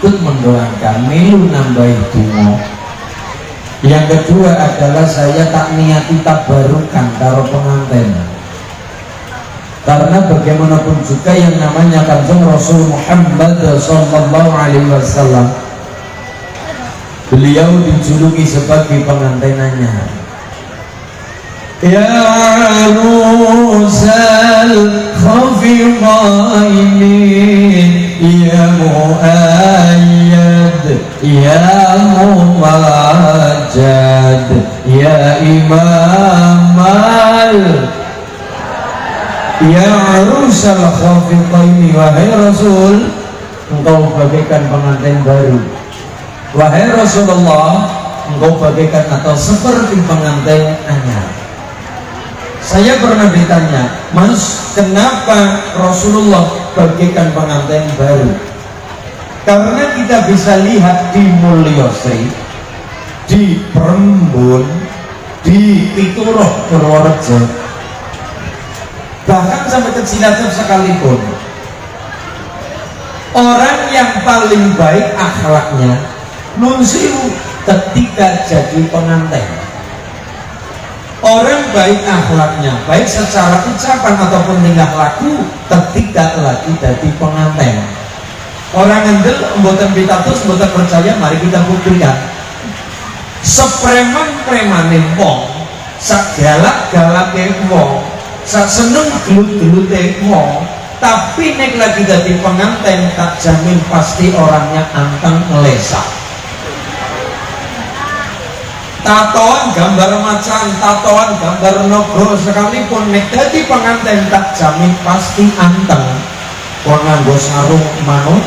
ikut mendoakan, melu nambahi donga. Yang kedua adalah saya tak niati tabarukan karo pengantin. Karena bagaimanapun juga yang namanya Kanjeng Rasul Muhammad sallallahu alaihi wasallam, beliau dijuluki sebagai pengantinannya. Ya arusal khafiqaini ya muayyad ya mumajjad ya imamal ya arusal khafiqaini, wahai Rasul, engkau bagaikan pengantin baru. Wahai Rasulullah, engkau bagaikan atau seperti pengantin anyar. Saya pernah ditanya, Mas, kenapa Rasulullah bagaikan pengantin baru? Karena kita bisa lihat di Mulyosri, di Perembun, di Pituruh Purworejo, bahkan sampai ke Cilacap sekalipun, orang yang paling baik akhlaknya nunsiu ketika jadi pengantin. Orang baik akhlaknya, baik secara ucapan ataupun tingkah laku ketika lagi jadi pengantin. Orang ngendel mboten pitados, mboten percaya, mari kita buktikan. Sepreman-premane wong, sak galak-galake wong, sak seneng gelut-gelute wong, tapi nek lagi jadi pengantin tak jamin pasti orangnya anteng ngelesa. Tatoan gambar macan, tatoan gambar nogo, sekalipun nek dadi pengantin tak jamin pasti anteng. Kon nganggo sarung manut,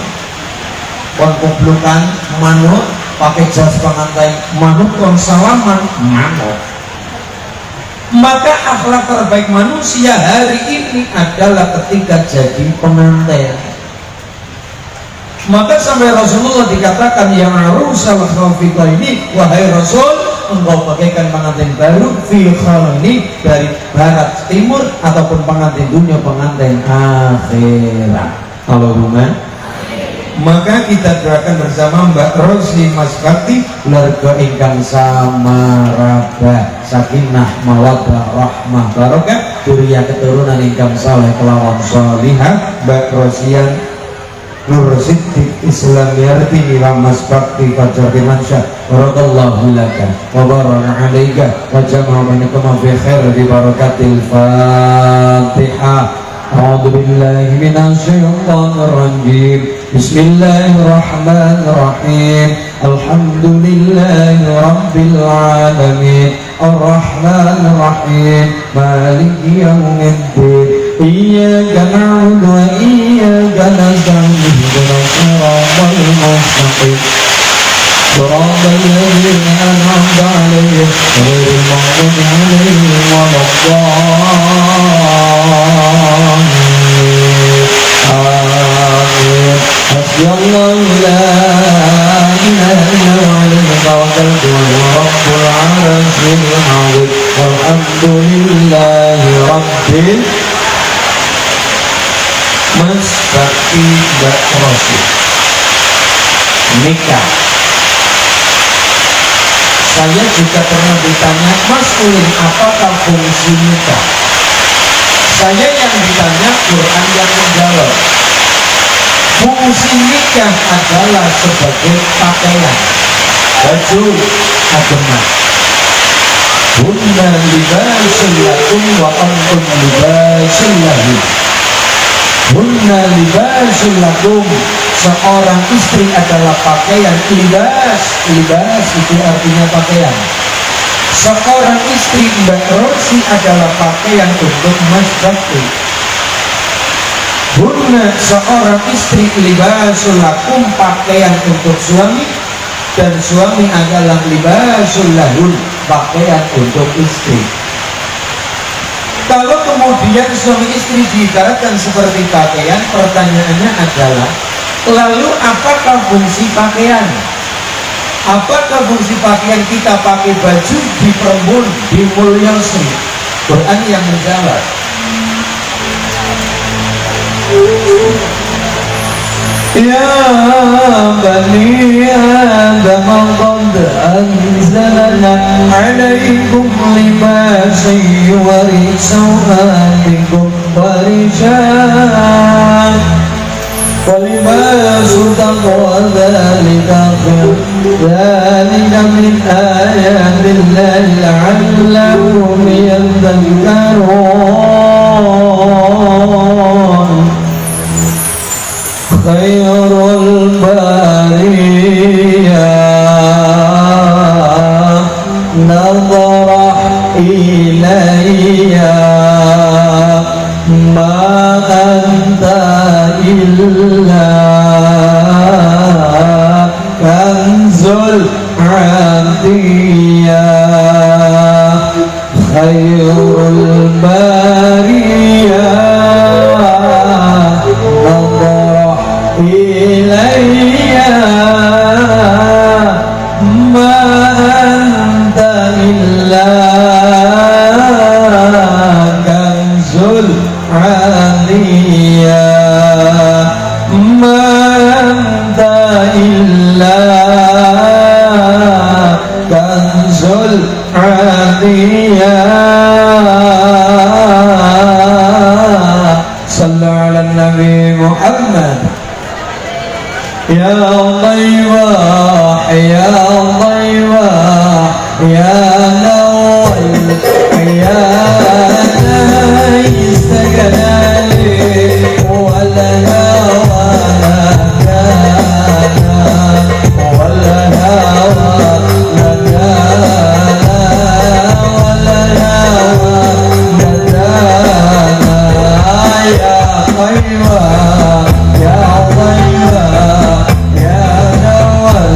kon kublukan manut, pakai jas pengantin manut, kon salaman manut. Maka akhlak terbaik manusia hari ini adalah ketika jadi pengantin. Maka sampai Rasulullah dikatakan yang arusal khafiqaini, wahai Rasul, engkau bagaikan pengantin baru fi khalani, dari barat timur ataupun pengantin dunia, pengantin akhirat. Allahumma. Maka kita doakan bersama Mbak Rosi Mas Bakti, keluarga ingkang samaraba, sakinah mawaddah rahmah barokah, duriya keturunan ingkang saleh kelawan salihah. Mbak Rosian Nur Siddiq Islamiyarti wa Mas Bakti Fajar Dimansyah, barakallahu laka wa baraka alaika wa jama'a bainakum fi khair bi barakatil Fatihah. A'udzu billahi minasy syaithanir rajim. Bismillahirrahmanirrahim. Alhamdulillahi rabbil alamin. Ar-Rahmanir Rahim. Maliki yaumiddin. Iyyaka na'budu wa iyyaka nasta'in. Ihdinas siratal mustaqim. Shiratal ladzina an'amta 'alaihim ghairil maghdubi 'alaihim waladdallin. Amin. Hasbiyallahu la ilaha illa huwa 'alaihi tawakkaltu wa huwa rabbul 'arsyil 'azim. Walhamdulillahi rabbil. Mas Bakti Mbak Rosi nikah. Saya juga pernah ditanya, Mas Ulin, apakah fungsi nikah? Saya yang ditanya, Quran yang menjawab. Fungsi nikah adalah sebagai pakaian, baju ageman. Hunna libasul lakum wa antum libasul lahum. Hunna libasul lakum, seorang istri adalah pakaian. Libas itu artinya pakaian. Seorang istri Mbak Rosi adalah pakaian untuk Mas Bakti. Hunna, seorang istri, libasul lakum, pakaian untuk suami, dan suami adalah libasul lahun, pakaian untuk istri. Kalau kemudian suami istri diibaratkan seperti pakaian, pertanyaannya adalah, lalu apakah fungsi pakaian? Apakah fungsi pakaian kita pakai baju di Perembun, di Mulyosri? Quran yang menjawab. Ya Bani سوآتكم ورجال ولباس تقوى ذلك خير ذلك من آيات الله لعلهم يذكرون خير البرية نظر إلي ما أنت إلا كنز العطية خير البرية نظر إلي ما أنت إلا كنز العليا ما أنت إلا كنز العليا صلى على النبي محمد يا ضيواح يا ضيواح يا نوال يا نايس جلالي ولا هوى لكانا ولا هوى لكانا ولا هوى لكانا يا ضيواح يا ضيواح يا نوال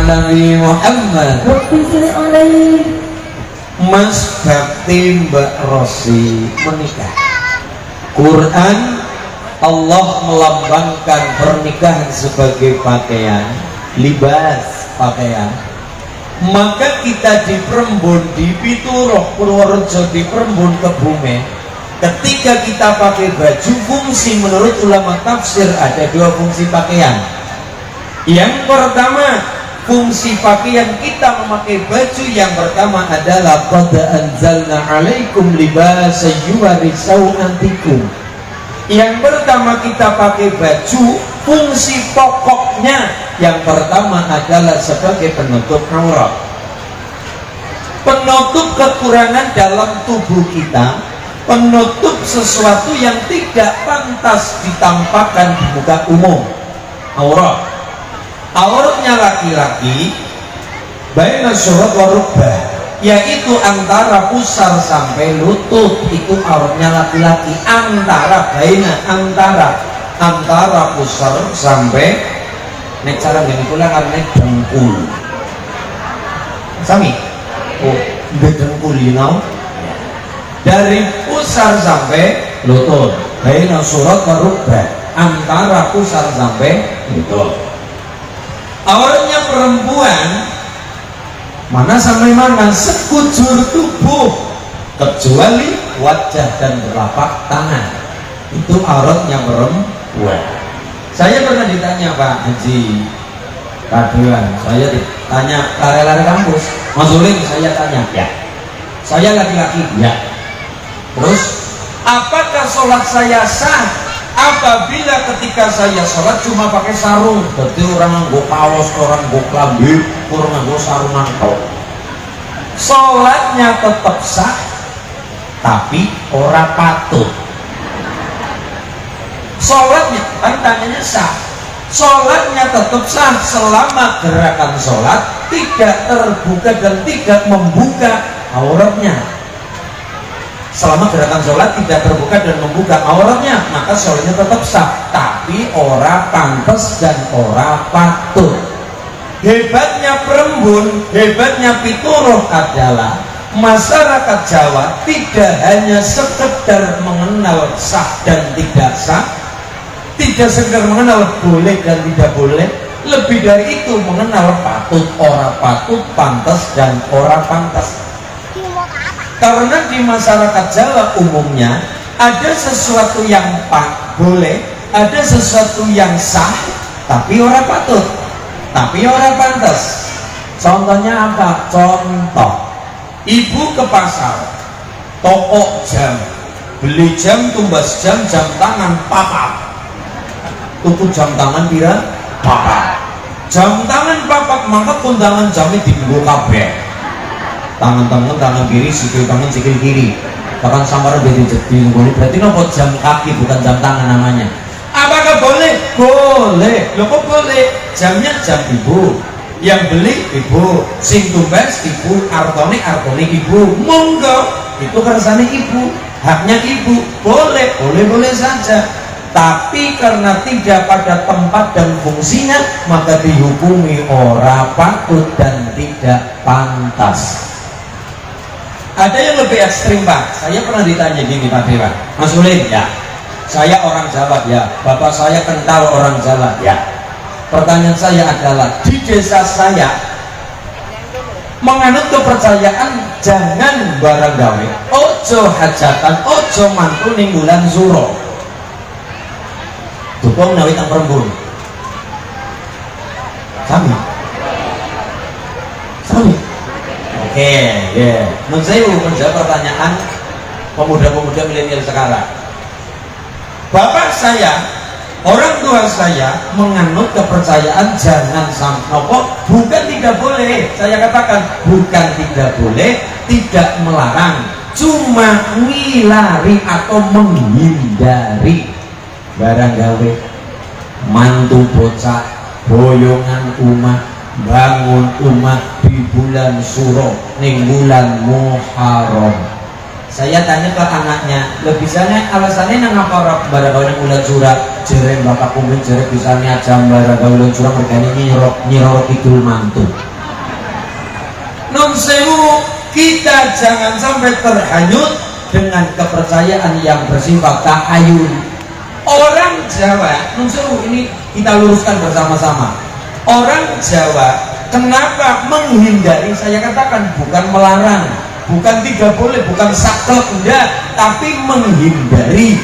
Nabi Muhammad. Mas bakti Mbak Rosi menikah. Quran Allah melambangkan pernikahan sebagai pakaian, libas pakaian. Maka kita di Prembon, di Pituruh, Purworejo, di Prembon, Kebumen, ketika kita pakai baju, fungsi menurut ulama tafsir ada dua fungsi pakaian. Yang pertama, fungsi pakaian kita memakai baju yang pertama adalah qad anzalna 'alaikum libasan yuwari sawatikum. Yang pertama kita pakai baju, fungsi pokoknya yang pertama adalah sebagai penutup aurat, penutup kekurangan dalam tubuh kita, penutup sesuatu yang tidak pantas ditampakkan di muka umum. Auratnya laki-laki baina surat wa rukbah, yaitu antara pusar sampai lutut, itu auratnya laki-laki. Antara pusar sampai nek cara gini pula karena dengkul sami dengkul, you know, dari pusar sampai lutut baina surat wa rukbah, antara pusar sampai lutut. Auratnya perempuan mana sampai mana, sekujur tubuh kecuali wajah dan telapak tangan, itu auratnya perempuan. Saya pernah ditanya Pak Haji Kaduan, saya ditanya lari-lari kampus, Mas Ulin, saya tanya, ya saya laki-laki, ya terus apakah sholat saya sah apabila ketika saya sholat cuma pakai sarung? Berarti orang nganggo kaos, orang nganggo klambi, orang nganggo sarung nangkau. Sholatnya tetap sah, tapi ora patut. Sholatnya, kan tanyanya sah, sholatnya tetap sah selama gerakan sholat tidak terbuka dan tidak membuka auratnya. Selama gerakan sholat tidak terbuka dan membuka auratnya, maka sholatnya tetap sah, tapi ora pantas dan ora patut. Hebatnya Prembon, hebatnya Pituruh adalah masyarakat Jawa tidak hanya sekedar mengenal sah dan tidak sah, tidak sekedar mengenal boleh dan tidak boleh, lebih dari itu mengenal patut, ora patut, pantas dan ora pantas. Karena di masyarakat Jawa umumnya ada sesuatu yang boleh, ada sesuatu yang sah, tapi orang patut, tapi orang pantas. Contohnya apa? Contoh, ibu ke pasar, toko jam, beli jam, tumbas jam, jam tangan, papat. Tuku jam tangan pira? Papat. Jam tangan papat, maka kundangan jamnya dibuka kabeh. Tangan kiri, sikil tangan, sikil kiri, bahkan samar jadi boleh. Berarti nopo jam kaki bukan jam tangan namanya. Apakah boleh? Boleh. Loh kok boleh? Jamnya jam ibu, yang beli ibu, sing tumbas ibu, artone ibu, monggo, itu kersane ibu, haknya ibu, boleh saja. Tapi karena tidak pada tempat dan fungsinya, maka dihukumi ora patut dan tidak pantas. Ada yang lebih ekstrim Pak, saya pernah ditanya gini Pak Dewa, Mas Ulin, ya saya orang Jawa, ya bapak saya kental orang Jawa, ya pertanyaan saya adalah, di desa saya menganut kepercayaan jangan barang gawe, ojo hajatan, ojo mantu ning bulan Suro, dukung nawi tang Prembon sami. Oke, ya. Menurut saya menjawab pertanyaan pemuda-pemuda milenial sekarang. Bapak saya, orang tua saya menganut kepercayaan jangan sampai, bukan tidak boleh, saya katakan bukan tidak boleh, tidak melarang, cuma ngilari atau menghindari barang gawe mantu bocah boyongan umat bangun umat di bulan Suro ning bulan Muharram. Saya tanya ke anaknya, lebih sana alasannya nang apa barang gawe bulan Suro jere bapak kumpul jere bisanya jam barang gawe bulan Suro mergane nyiroro kidul mantu. Non sewu, kita jangan sampai terhanyut dengan kepercayaan yang bersifat tahayul. Orang Jawa, ini kita luruskan bersama-sama. Orang Jawa, kenapa menghindari? Saya katakan bukan melarang, bukan tidak boleh, bukan saklek, enggak, tapi menghindari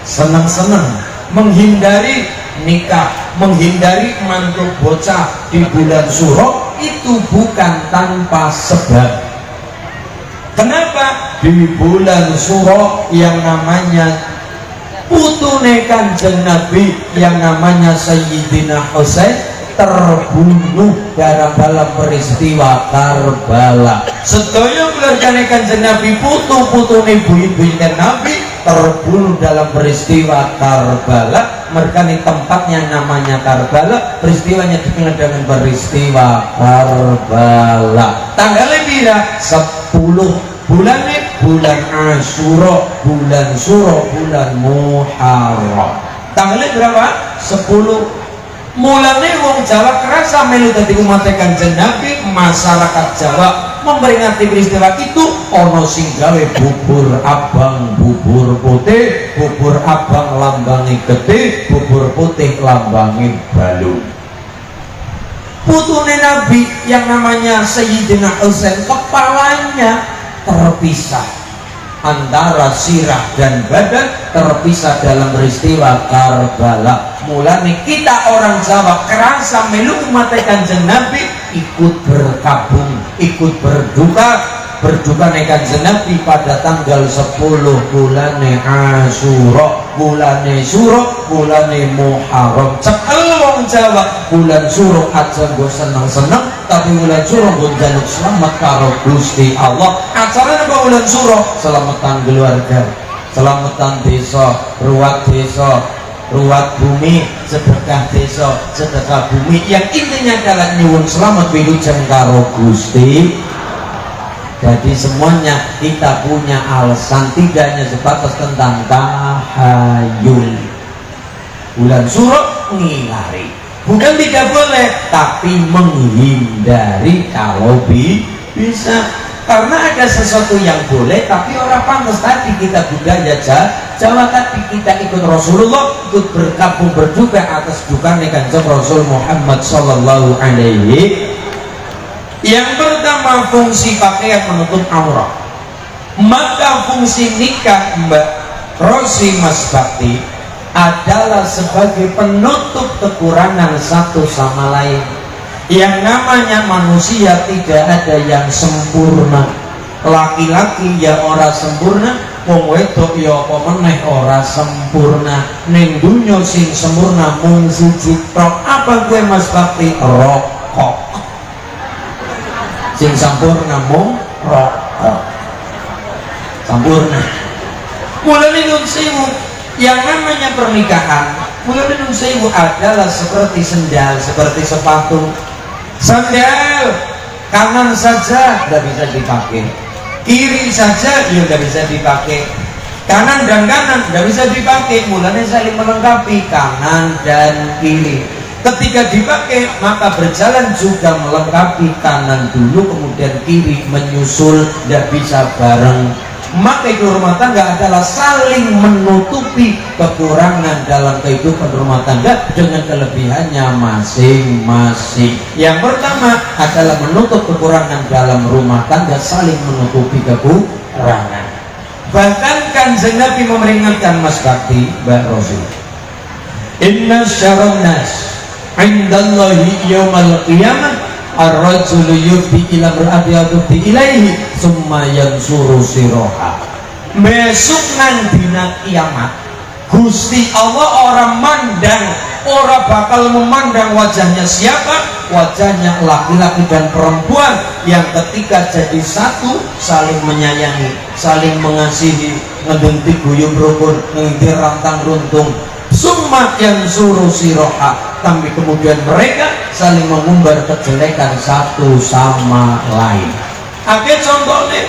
senang-senang, menghindari nikah, menghindari mantu bocah di bulan Suro itu bukan tanpa sebab. Kenapa? Di bulan Suro yang namanya putune Kanjeng Nabi yang namanya Sayyidina Husain terbunuh dalam peristiwa Karbala. Sedaya keluargane Kanjeng Nabi putu-putune buyut-buyut Nabi terbunuh dalam peristiwa Karbala. Merkani tempatnya namanya Karbala, peristiwanya dikenal dengan peristiwa Karbala. Tanggalnya pira? 10 bulan Asyura, bulan Suro, bulan Muharram. Tanggalnya berapa? 10. Mulane wong Jawa kerasa melu dadi umat Kanjeng Nabi, masyarakat Jawa memperingati peristiwa itu ono sing gawe bubur abang, bubur putih, bubur abang lambangi gede, bubur putih lambangi balung. Putune Nabi yang namanya Sayyidina Husain kepalanya terpisah antara sirah dan badan, terpisah dalam peristiwa Karbala. Mulane kita orang Jawa kerasa melu umat Kanjeng Nabi ikut berkabung, ikut berduka Kanjeng Nabi pada tanggal 10 bulan Asyura, bulan Suro, bulan Muharram. Cekel wong Jawa bulan Suro aja nggo seneng-seneng, tapi bulan Suro nggo njaluk selamat karo Gusti Allah. Acarane apa bulan Suro? Selamatan keluarga, selamatan desa, ruwat bumi, sedekah desa, sedekah bumi, yang intinya adalah nyuwun selamat wilujeng karo Gusti. Jadi semuanya kita punya alasan, tidak hanya sebatas tentang tahayul. Bulan Suro ngilari, bukan tidak boleh, tapi menghindari kalau bisa. Karena ada sesuatu yang boleh tapi orang pantas. Tadi kita budaya Jawa, tadi kita ikut Rasulullah, ikut berkabung berduka atas duka Kanjeng Rasul Muhammad sallallahu alaihi. Yang pertama, fungsi pakaian menutup aurat. Maka fungsi nikah Mbak Rosi Mas Bakti adalah sebagai penutup kekurangan satu sama lain. Yang namanya manusia tidak ada yang sempurna. Laki-laki ya ora sempurna, wong wedok ya apa meneh ora sempurna. Ning dunya sing sempurna mung siji tok. Apa gue Mas Bakti? Rokok. Sing sempurna mung rokok. Sempurna. Mulane nun sewu, yang namanya pernikahan, mulane nun sewu adalah seperti sendal, seperti sepatu. Sandal kanan saja tidak bisa dipakai, kiri saja ya tidak bisa dipakai, kanan dan kanan tidak bisa dipakai. Mulanya saling melengkapi kanan dan kiri. Ketika dipakai maka berjalan juga melengkapi, kanan dulu kemudian kiri menyusul, tidak bisa bareng. Maka itu rumah tangga adalah saling menutupi kekurangan dalam kehidupan rumah tangga dengan kelebihannya masing-masing. Yang pertama adalah menutup kekurangan dalam rumah tangga, saling menutupi kekurangan. Bahkan Kanjeng Nabi memperingatkan Mas Bakti, Mbak Rosi, inna syarran nas indallahi yaumal qiyamah ar-rajulu yubdi ila mar'ati yubdi ilaihi summa yansuru siroha. besok nang dina kiamat Gusti Allah orang mandang, orang bakal memandang wajahnya siapa? Wajahnya laki-laki dan perempuan yang ketika jadi satu saling menyayangi, saling mengasihi, ngedenti guyub rukun, ngedenti rantang runtung. Summa yang suruh siroha, tapi kemudian mereka saling mengumbar kejelekan satu sama lain. Oke, contohnya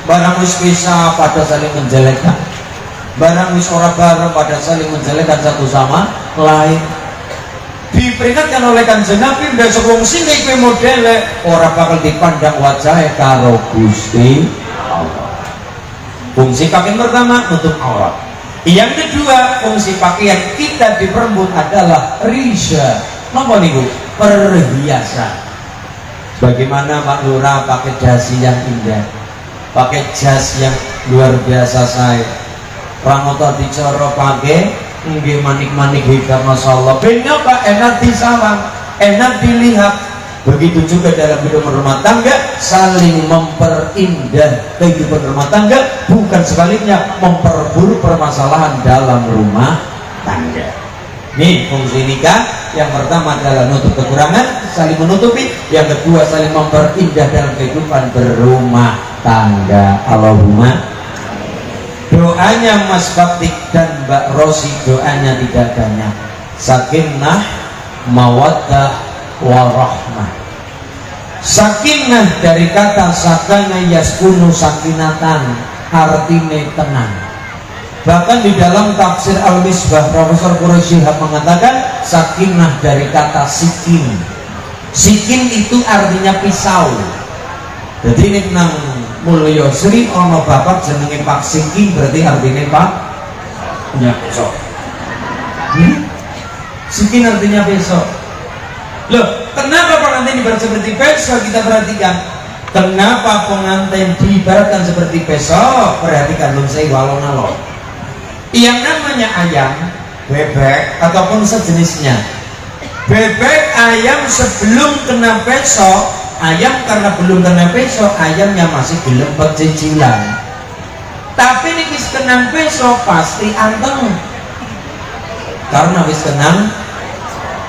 barang wis pisah pada saling menjelekkan, barang wis ora bareng pada saling menjelekkan satu sama lain. Diperingatkan oleh Kanjeng Nabi besok wong sing iki modele ora bakal dipandang wajahnya karo Gusti Allah. Fungsi pakaian pertama nutup aurat. Yang kedua, fungsi pakaian kita di perempuan adalah risha. Napa niku? Perhiasan. Bagaimana Pak Lurah pakai dasi yang indah, pakai jas yang luar biasa saya. Pramoto dicoro pakai nggih manik-manik hikam masyaallah. Ben apa? Enak disawang, enak dilihat. Begitu juga dalam hidup rumah tangga, saling memperindah kehidupan rumah tangga, bukan sebaliknya memperburuk permasalahan dalam rumah tangga. Nih fungsi nikah, yang pertama adalah nutup kekurangan, saling menutupi. Yang kedua saling memperindah dalam kehidupan berumah tangga. Allahumma. Doanya Mas Bakti dan Mbak Rosi, doanya tidak banyak. Sakinah, mawaddah, warahmah. Sakinah dari kata sakana yaskunu sakinatan, artinya tenang. Bahkan di dalam tafsir Al-Misbah Profesor Quraisy Shihab mengatakan sakinah dari kata sikin. Sikin itu artinya pisau. Jadi ini nang Mulyo Sri ono bapak jenenge Pak Sikin, berarti artinya Pak punya pisau. Sikin artinya pisau. Loh, kenapa pengantin diibarat seperti pisau? Kita perhatikan. Kenapa pengantin diibaratkan seperti pisau? Perhatikan belum saya walon-alon. Yang namanya ayam, bebek ataupun sejenisnya. Bebek, ayam sebelum kena pisau, ayam karena belum kena pisau, ayamnya masih gelem pecicilan. Tapi nih wis kena pisau pasti anteng. Karena wis kenang.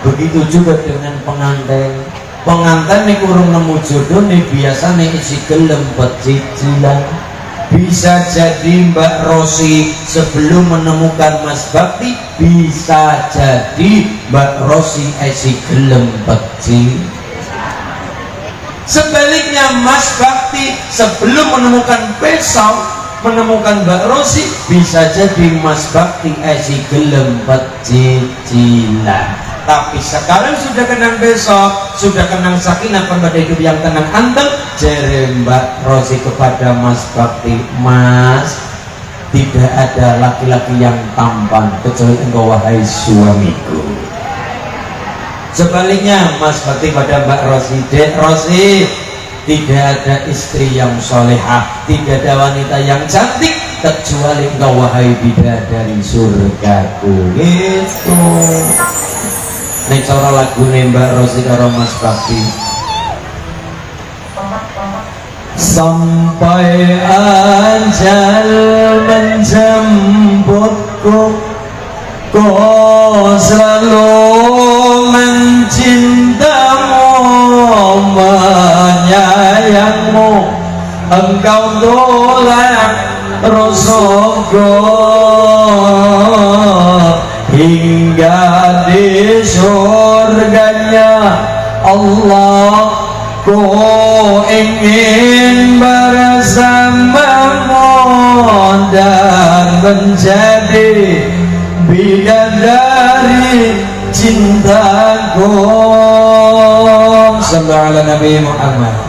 Begitu juga dengan pengantin. Pengantin nih kurang nemu jodoh nih biasa nih isi gelem pecicilan. Bisa jadi Mbak Rosi sebelum menemukan Mas Bakti, bisa jadi Mbak Rosi isi gelem pecicilan. Sebaliknya Mas Bakti sebelum menemukan pisau, menemukan Mbak Rosi, bisa jadi Mas Bakti esi gelem pecicilan. Tapi sekarang sudah kenang besok, sudah kenang sakinah pada hidup yang tenang anteng, jere Mbak Rosi kepada Mas Bakti, Mas, tidak ada laki-laki yang tampan kecuali engkau wahai suamiku. Sebaliknya Mas Bakti pada Mbak Rosi, Dek Rosi, tidak ada istri yang solehah, tidak ada wanita yang cantik kecuali engkau wahai bidadari surgaku. Gitu. Nek cara lagu Mbak Rosi karo Mas Bakti. Sampai ajal menjemputku, kau selalu mencintamu, menyayangmu, engkau tolak rasaku hingga di surganya Allah. Ku ingin bersamamu dan menjadi bidadari cintaku. Sallallahu ala Nabi Muhammad.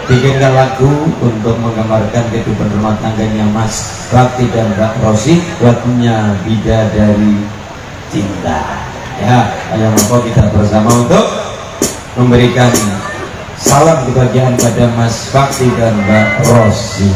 Bikinkan lagu untuk menggambarkan kehidupan rumah tangganya Mas Bakti dan Mbak Rosi, lagunya Bidadari Cinta. Ya, ayo monggo kita bersama untuk memberikan salam kebahagiaan pada Mas Bakti dan Mbak Rosi.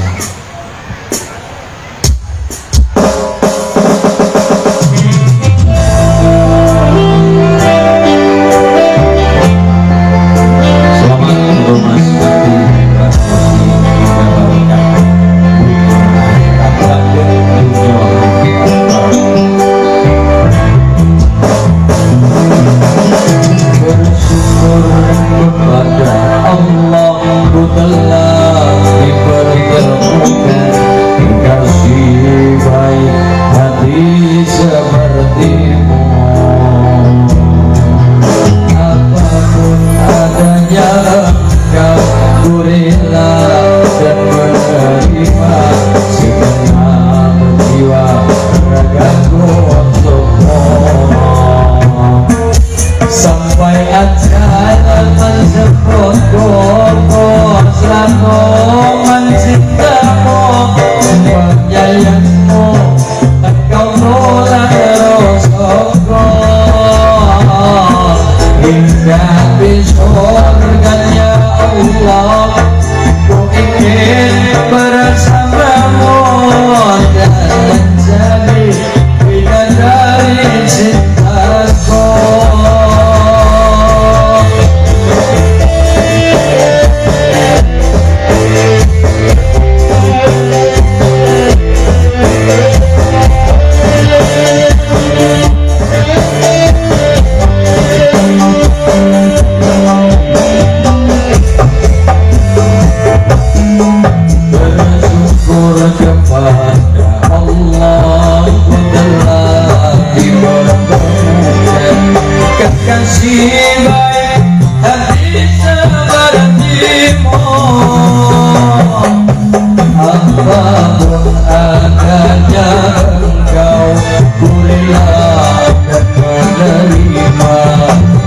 syukurilah dan menerima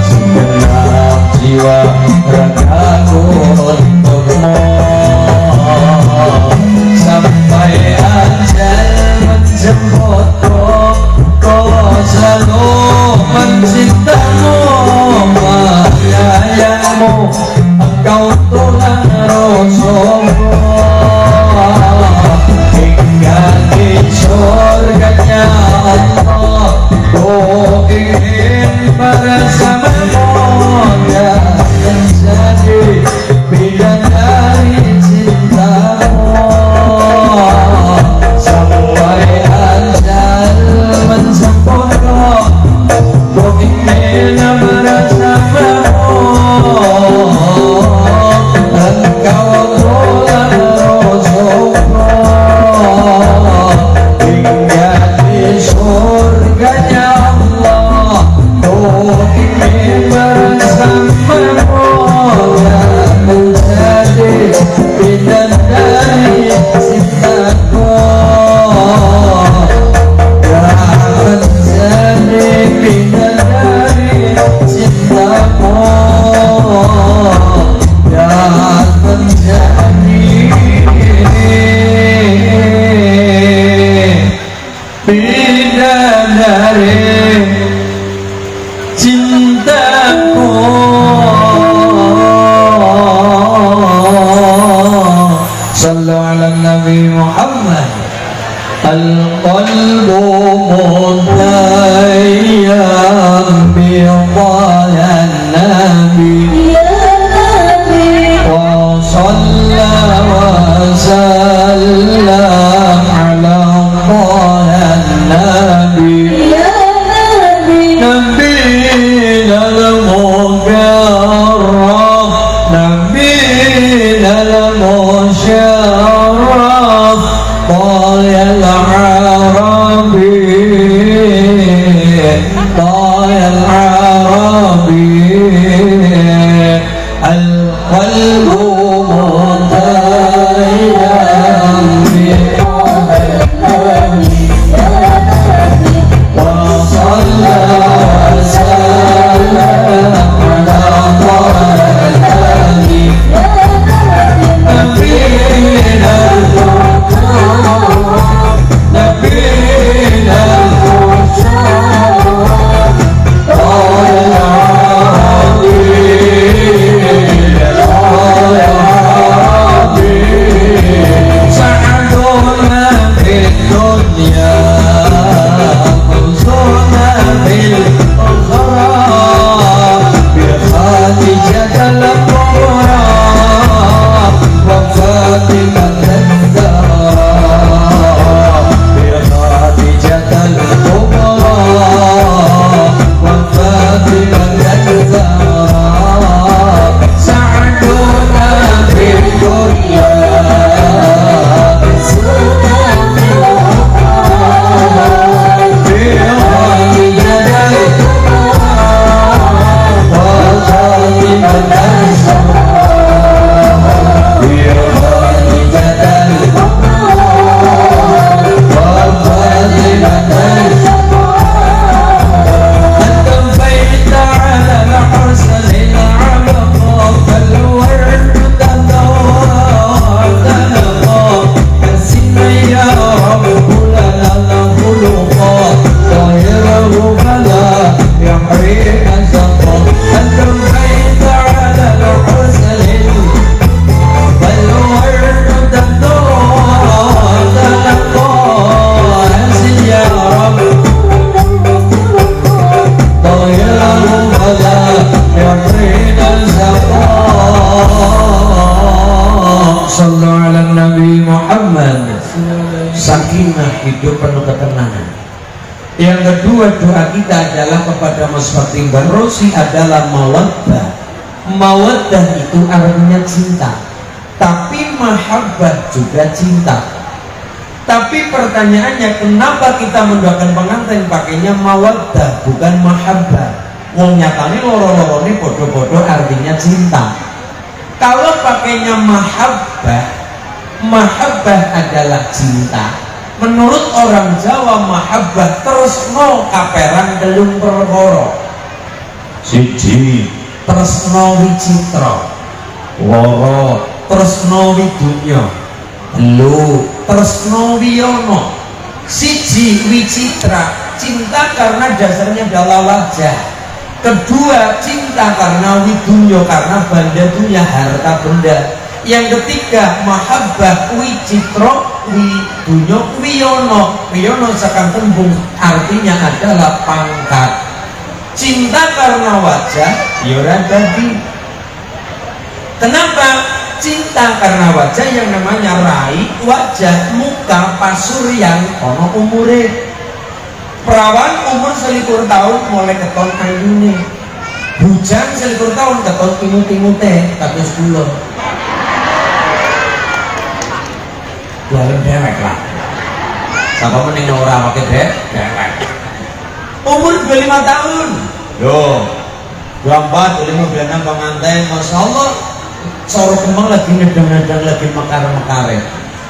segenap jiwa ragaku untukmu sampai ajal menjemputku. Kau selalu mencintamu, menyayangimu, engkau Tuhan Rasulku hingga di surganya Allah. Ku ingin bersamamu dan menjadi bidadari cintamu sampai ajal menjemputku. Ku ingin bersamamu, engkau Tuhan Rasulku hingga di surganya Allah. Ku ingin bersamamu dan menjadi bidadari cintaku, dan menjadi bidadari cintaku, dan menjadi bidadari cintaku. Sallu ala Nabi Muhammad. Al-qalbu mutayyam bi'adhan Nabi wa salla wa sallam ala adhan Nabi Nabi al-mukarram, Nabi al-musharraf, طال العربي طال العربي القلب متيم وصلى وسلم على طه النبي نبينا sakinah, hidup penuh ketenangan. Yang kedua, doa kita adalah kepada Mas Fatimban Rosi adalah mawaddah. Mawaddah itu artinya cinta, tapi mahabbah juga cinta. Tapi pertanyaannya, kenapa kita mendoakan pengantin pakainya mawaddah bukan mahabbah? Wong nyatane loro-lorone bodoh-bodoh artinya cinta. Kalau pakainya mahabbah, mahabbah adalah cinta, Menurut orang Jawa mahabbah tresno kaperang telung perkara. Siji tresno wicitra, loro tresno widunya, telu tresno wiyono. Siji wicitra, cinta karena dasarnya adalah wajah. Kedua cinta karena widunya, karena benda dunia, harta benda. Yang ketiga mahabbah wicitra, widunya, wiyono. Wiyono sakang tembung artinya adalah pangkat. Cinta karena wajah yora dadi. Kenapa cinta karena wajah? Yang namanya rai, wajah, muka, pasuryan ono umure. Perawan umur 21 tahun mulai keton ayune. Bujang 21 tahun keton imut-imute kados kula. Dalam dewek lah. Sapa meneng ora pakai dewek. Umur 25 tahun. Yo. 24, 25 bulan pengantin, Masya Allah. Soro kembang lagi nedang-nedang, lagi mekar-mekare.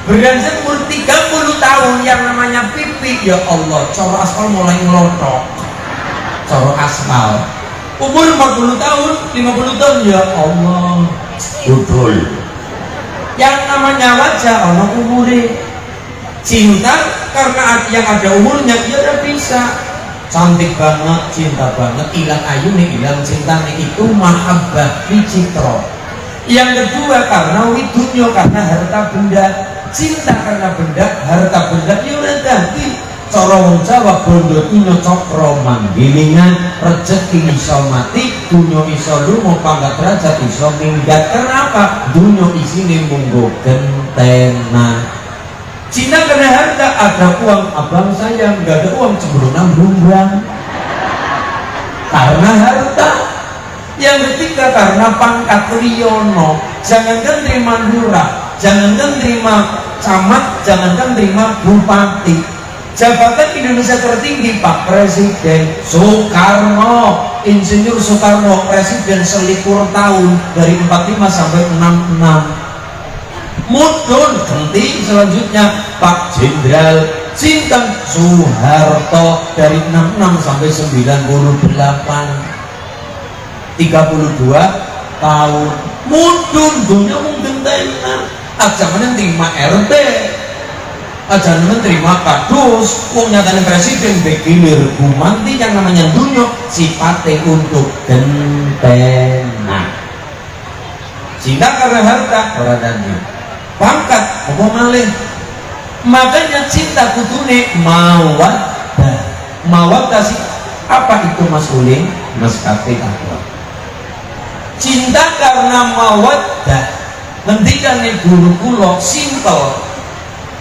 Beranjak umur 30 tahun yang namanya pipi, ya Allah, coro aspal mulai ngelotok. Coro aspal. Umur 40 tahun, 50 tahun, ya Allah, dudul. Yang namanya wajah, Allah umure. Cinta karena yang ada umurnya, dia udah bisa. Cantik banget, cinta banget, hilang ayu nih, hilang cinta nih, itu mahabbah wicitra. Yang kedua karena widunya, karena harta benda. Cinta karena benda, harta benda, ya udah ganti. Cara wong Jawa bondo ino cokro manggilingan, rezeki iso mati, dunya iso lunga, pangkat derajat iso minggat. Kenapa? Dunya isine munggo gentena. Cinta karena harta, ada uang abang sayang, nggak ada uang cemburunan lumbrang. Karena harta. Yang ketiga karena pangkat Riono. Jangankan terima lurah, jangankan terima camat, jangankan terima bupati. Jabatan Indonesia tertinggi Pak Presiden Soekarno, Insinyur Soekarno, Presiden selikur tahun dari 45 sampai 66. Mudun ganti selanjutnya Pak Jenderal Sinten Soeharto dari 66 sampai 98. 32 tahun mudun dunia mungkin tenan aja menerima RT, aja menerima kadus, wong nyatane presiden begilir gumanti yang namanya dunia sifatnya untuk gentena. Cinta karena harta beradanya pangkat apa malih. Makanya cinta kudune mawaddah. Mawaddah sih apa itu Mas Ulin? Mas Katik apa? Cinta karena mawaddah. Ngendikane guru kula simpel.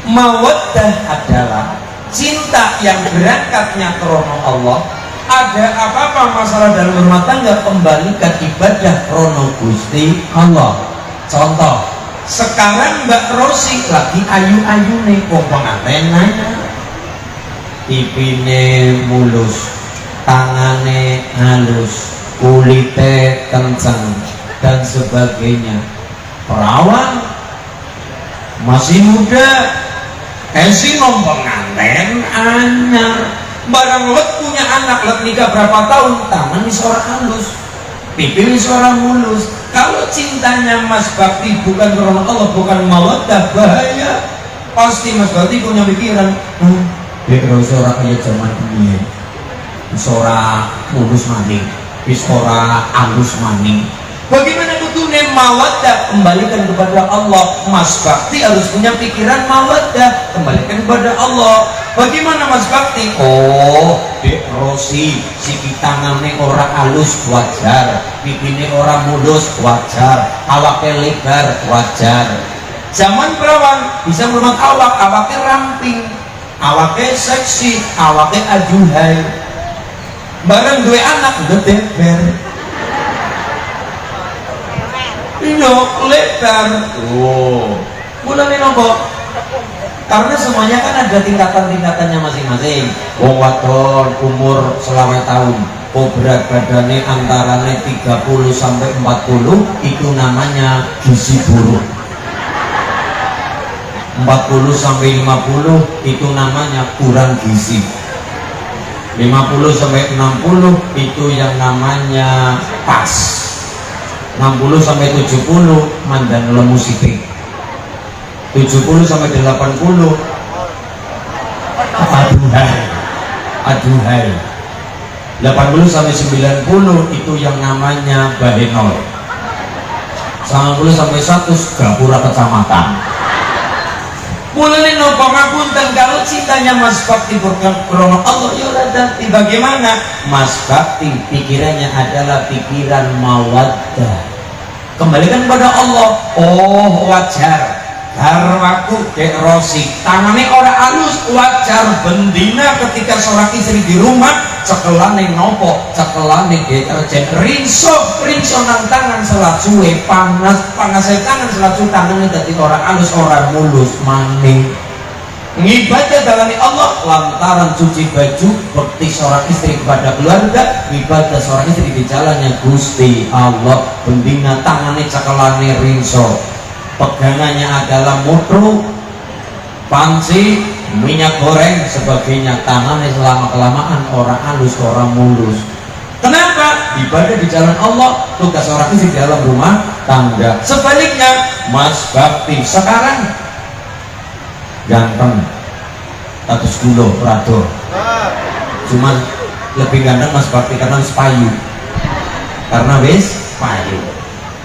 Mawaddah adalah cinta yang berangkatnya krono Allah. Ada apa-apa masalah dalam rumah tangga, kembalikan ibadah krono Gusti Allah. Contoh, sekarang Mbak Rosi lagi ayu-ayu nih, kok pengantin nanya, pipine mulus, tangane halus, kulite kencang dan sebagainya. Perawan masih muda, esi nom pengantin anyar. Barang let punya anak, let nikah berapa tahun, tangan seorang halus, pipi seorang mulus. Kalau cintanya Mas Bakti bukan karena Allah, bukan mawaddah, bahaya. Pasti Mas Bakti punya pikiran, dia kalau seorang kayak zaman ini, seorang mulus maning, seorang halus maning. Bagaimana kudune mawaddah? Kembalikan kepada Allah. Mas Bakti harus punya pikiran mawaddah, kembalikan kepada Allah. Bagaimana Mas Bakti? Oh, Dek Rosi, siki tangane ora halus wajar, pipine ora mulus wajar, awake lebar wajar. Zaman perawan bisa merumat awak, awake ramping, awake seksi, awake aduhai. Bareng duwe anak gedeber. Iya, lebar. Oh, mulane nopo? Karena semuanya kan ada tingkatan-tingkatannya masing-masing. Wong wadon umur selawe tahun, berat badannya antaranya 30 sampai 40, itu namanya gizi buruk. 40 sampai 50 itu namanya kurang gizi. 50 sampai 60 itu yang namanya pas. 60 sampai 70 mandan lemu sithik. 70 sampai 80 aduhai. 80 sampai 90 itu yang namanya bahenol. 90 sampai 100 gapura kecamatan. Mulai nopo ngapunten kalau cintanya Mas Bakti krono Allah ya dadi bagaimana? Mas Bakti pikirannya adalah pikiran mawaddah. Kembalikan pada Allah. Oh wajar garwaku dek Rosi tangannya orang halus, wajar bendina ketika seorang istri di rumah cekelane nopo, cekelane deterjen rinso nang tangan selat suwe panas tangan selat suwe tangannya dadi orang halus orang mulus maning ngibadah dalami Allah lantaran cuci baju bekti seorang istri kepada keluarga, ibadah seorang istri di jalannya Gusti Allah bendina tangannya cekelane rinso, pegangannya adalah mutru, panci, minyak goreng, sebagainya. Tangannya selama kelamaan orang halus, orang mulus. Kenapa? Ibadah di jalan Allah, tugas orang istri di dalam rumah tangga. Sebaliknya, Mas Bakti sekarang ganteng, status gulo, prado. Cuman lebih ganteng Mas Bakti karena payu. Karena wis payu.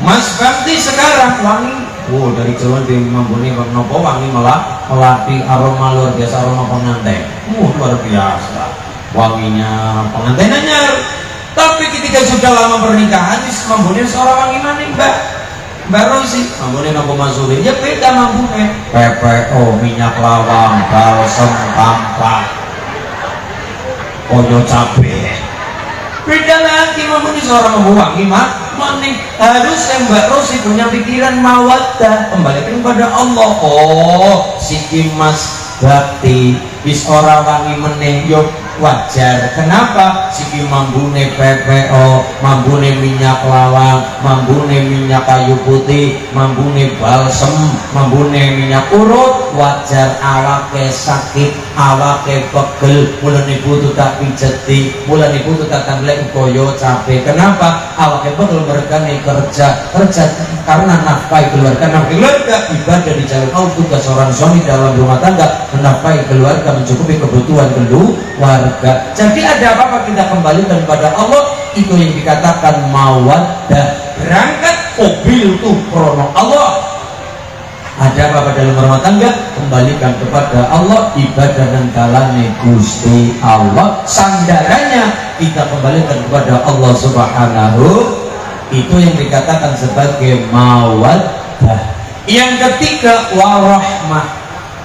Mas Bakti sekarang wangi. Oh, dari Jawa di Mambuni nopo wangi melati aroma luar biasa, aroma pengantin. Luar biasa wanginya pengantin anyar. Tapi ketika sudah lama pernikahan Mambuni seorang wangi maning Mbak Rosi. Mambuni nopo masukin ya beda Mambuni. PPO, minyak lawang, balsem, kampak, koyo cabe. Beda lagi Mambuni seorang wangi maning. Harus Mbak Rosi punya pikiran mawaddah, kembalikan kepada Allah. Oh siki Mas Bakti bis ora wangi meneh yo wajar. Kenapa? Siki mambune PPO, mambune minyak lawang, mambune minyak kayu putih, mambune balsem, mambune minyak urut, wajar awake sakit, awake pegel, mulane butuh tak pijeti, mulane butuh tak tamblek koyo capek. Kenapa? Awake pegel mergane kerja karena nafkahi keluarga, ibadah di jalan Allah, tugas seorang suami dalam rumah tangga menafkahi keluarga, mencukupi kebutuhan keluarga. Jadi ada apa-apa kita kembalikan pada Allah, itu yang dikatakan mawaddah. Berangkat mobil tuh krono Allah. Ada apa-apa dalam rumah tangga, kembalikan kepada Allah, ibadah dan kalane Gusti Allah. Sandarannya kita kembalikan kepada Allah Subhanahu, itu yang dikatakan sebagai mawaddah. Yang ketiga warahmah.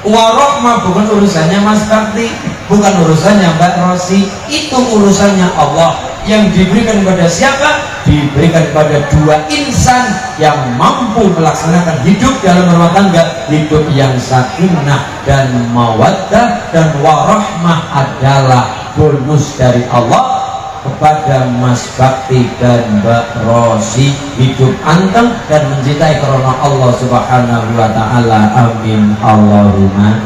Warahmah bukan urusannya Mas Bakti, bukan urusannya Mbak Rosi, itu urusannya Allah. Yang diberikan kepada siapa? Diberikan kepada dua insan yang mampu melaksanakan hidup dalam rumah tangga, hidup yang sakinah dan mawaddah. Dan warahmah adalah bonus dari Allah kepada Mas Bakti dan Mbak Rosi, hidup anteng dan mencintai karena Allah Subhanahu wa ta'ala. Amin Allahumma.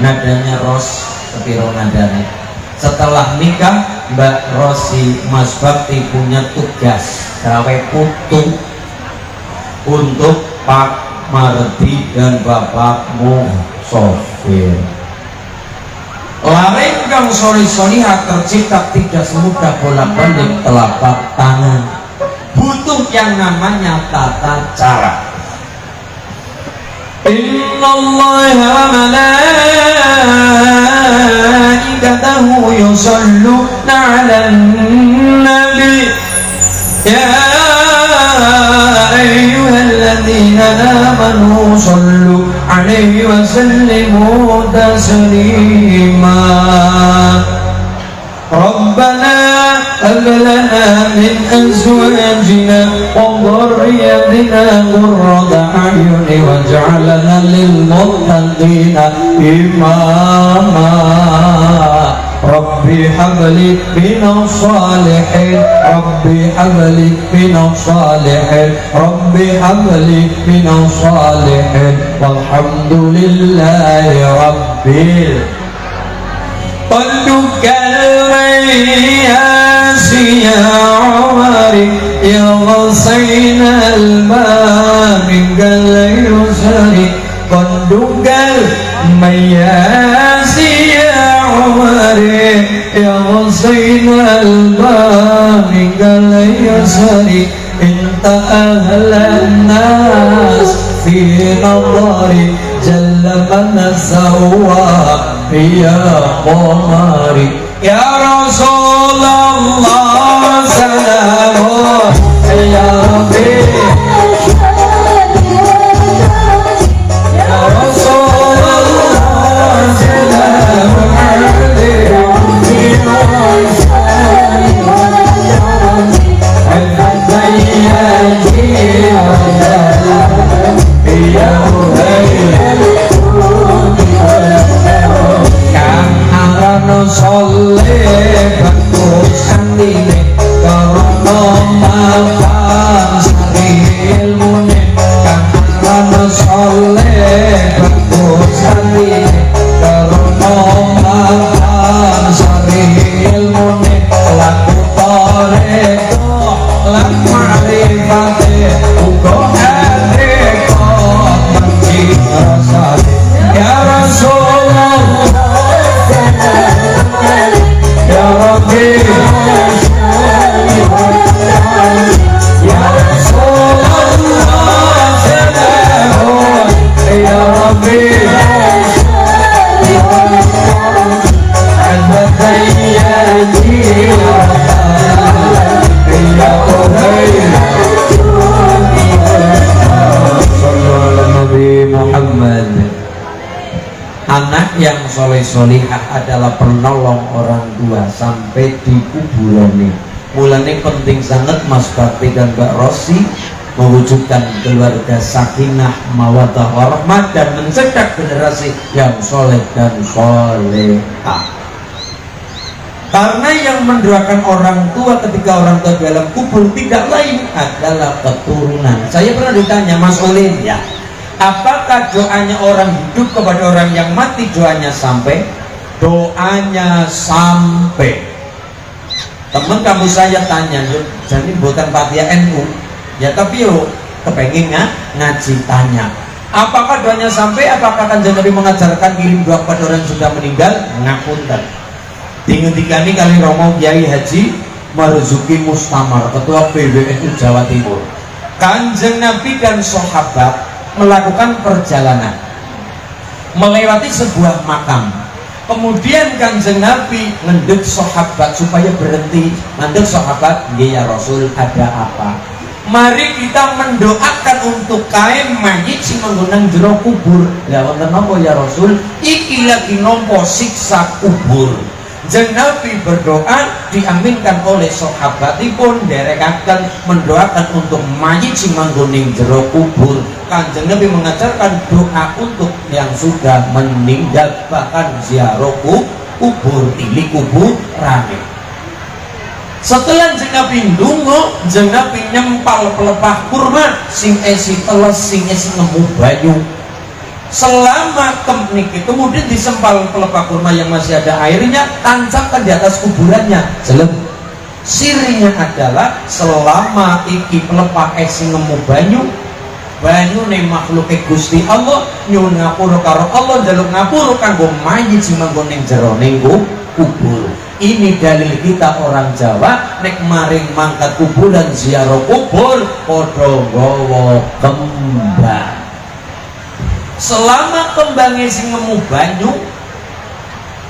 Nadanya Ros sepiro nadanya. Setelah nikah Mbak Rosi, Mas Bakti punya tugas gawe putu untuk Pak Mardi dan Bapakmu Sofir. Lareng kang sori-soriha tercipta tidak semudah bolak-balik telapak tangan, butuh yang namanya tata cara. Innallaha malaikatahu yusalluna 'alan nabi ya ayyuhalladzina amanu sallu 'alaihi wa sallimu taslima. Rabbana hab lana min azwajina wa dhurriyyatina qurrata a'yun waj'alna lil muttaqina imama. Rabbi Rabbi habli minas salihin, Rabbi habli minas salihin, Rabbi habli minas salihin, walhamdulillahi rabbil. قلبك الرياس يا عمري يا غصين الماء من قل يسري قلبك المياس يا عمري يا غصين الماء من قل يسري انت أهل الناس في نظري جل من سواك يا قمري يا رسول الله سلام يا ربي يا رسول الله سلام عليك يا soleh bagus sandine karena makan sari ilmune karena soleh bagus sandine karena makan sari ilmune laku toreko lan marifate uga adeko manci rasane ya Rasulullah ya Rabbi ya Rasulullah salamun ya Rabbi al-Badayyati ya Quhair sallallahu ala Nabi Muhammad. Anak yang soleh-solihah adalah penolong orang tua sampai di kuburannya. Mulanya penting sangat Mas Bakti dan Mbak Rosi mewujudkan keluarga sakinah, mawaddah warahmah dan mencetak generasi yang soleh dan solehah. Karena yang mendoakan orang tua ketika orang tua dalam kubur tidak lain adalah keturunan. Saya pernah ditanya, Mas Olin, ya, apakah doanya orang hidup kepada orang yang mati doanya sampai? Doanya sampai. Temen kamu saya tanya, jadi bukan Patia NU, ya tapi yo kepengen ngaji tanya. Apakah doanya sampai? Apakah Kanjeng Nabi mengajarkan kirim doa kepada orang yang sudah meninggal? Ngapunten. Dingetikani kali Romo Kiai Haji Marzuki Mustamar, Ketua PBNU Jawa Timur. Kanjeng Nabi dan sahabat melakukan perjalanan melewati sebuah makam. Kemudian Kanjeng Nabi ngendek sahabat supaya berhenti. Ngendek sahabat, "Ya Rasul, ada apa?" Mari kita mendoakan untuk kain mayit sing menggunakan jero kubur. Ya wonten napa ya Rasul? Iki lagi nampa siksa kubur. Kanjeng Nabi berdoa, diaminkan oleh sahabatipun derekaken mendoakan untuk mayit sing manggon jero kubur. Kanjeng Nabi mengajarkan doa untuk yang sudah meninggal, bahkan ziarah kubur, ili kubur rame. Setelah Kanjeng Nabi ndonga, Kanjeng Nabi nyempal pelepah kurma sing esi teles, sing esi ngemu banyu. Selama niki kemudian disempal pelepah kurma yang masih ada airnya, tancapkan di atas kuburannya. Jelem. Sirinya adalah selama iki pelepah esi ngemu banyu nih makhluk Gusti Allah nyuwun ngapura karo Allah, njaluk ngapura kanggo mayit sing manggon ning jero ning kubur. Ini dalil kita orang Jawa nek maring mangkat kuburan ziarah kubur padha nggawa kembang. Selama kembangnya sing ngemu banyu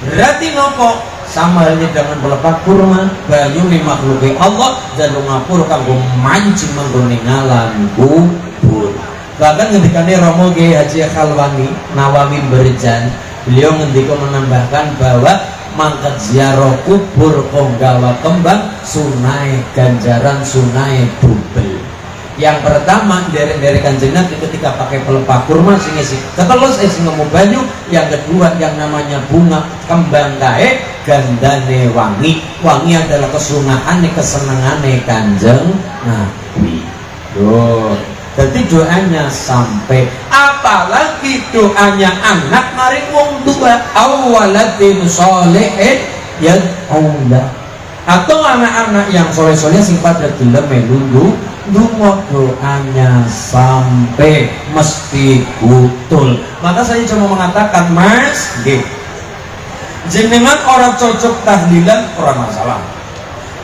berarti nopo sama halnya dengan pelepah kurma, banyu nih makhluk Allah njaluk ngapura kanggo mayit sing manggon ning alam kubur. Bahkan ngendikane Romo Kiai Haji Khalwani Nawawi Berjan, beliau ngendika menambahkan bahwa mangkat ziarah kubur konggawa kembang sunai ganjaran sunai double. Yang pertama dari Kanjeng Nabi ketika pakai pelepah kurma sing isi ketelus sing ngemu banyu. Yang kedua yang namanya bunga kembang kae gandane wangi. Wangi adalah kesunahane kesenengane Kanjeng Nabi. Jadi doanya sampai, apalagi doanya anak maring wong tua, awalatin solehin yad'ulah, atau anak-anak yang soleh-soleh sing pada gelem melu lunga doanya sampai mesti betul. Maka saya cuma mengatakan, Mas, jenengan orang cocok tahlilan orang masalah.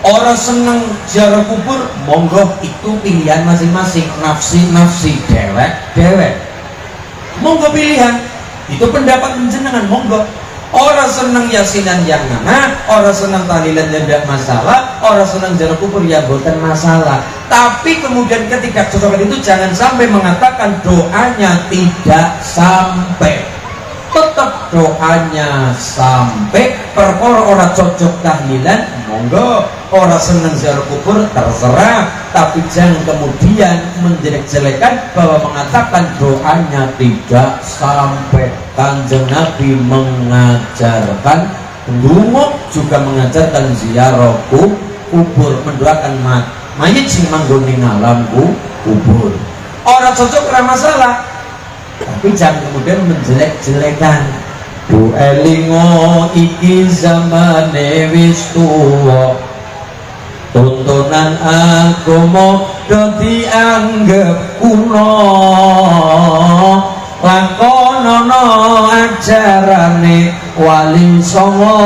Orang seneng ziarah kubur, monggo itu pilihan masing-masing, nafsi dewek. Monggo pilihan, itu pendapat jenengan, monggo. Orang seneng yasinan yang mana, orang seneng tahlilan yang tidak masalah, orang seneng ziarah kubur ya bukan masalah. Tapi kemudian ketika cocokan itu jangan sampai mengatakan doanya tidak sampai. Tetap doanya sampai, perkara orang cocok tahlilan monggo, orang senang ziarah kubur terserah, tapi jangan kemudian menjelek-jelekan bahwa mengatakan doanya tidak sampai. Kanjeng Nabi mengajarkan lungo, juga mengajarkan ziarah kubur, mendoakan mayit sing manggone alam kubur. Orang cocok ora masalah, tapi jangan kemudian menjelek-jelekan. Bu elingo iki zamane wis tuwa, tontonan agama do dianggep kuno, lakonono ajarane wali songo,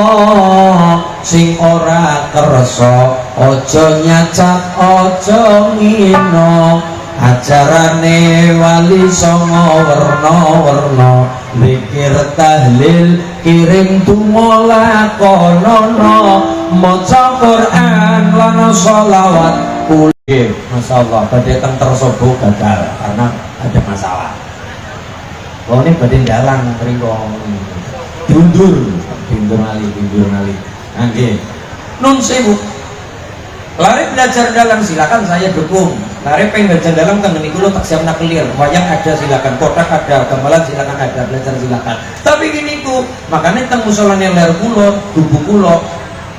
sing ora kersa aja nyacat aja ngino, ajarane wali songo werna-werna, zikir tahlil kirim tumo lakonono, maca Quran lan sholawat kulih. Masyaallah, badhe teng tersobo gagal karena ada masalah. Wong ini badhe dalang mriko diundur nali. Nggih. Nun sewu. Lari belajar dalang silakan saya dukung. Lari pengen belajar dalang kan niku lo tak siap nak clear. Wayang ada silakan, kotak ada, gamelan silakan ada, belajar silakan. Tapi gini ku, makanya teng musolane ler kula, gubuk kula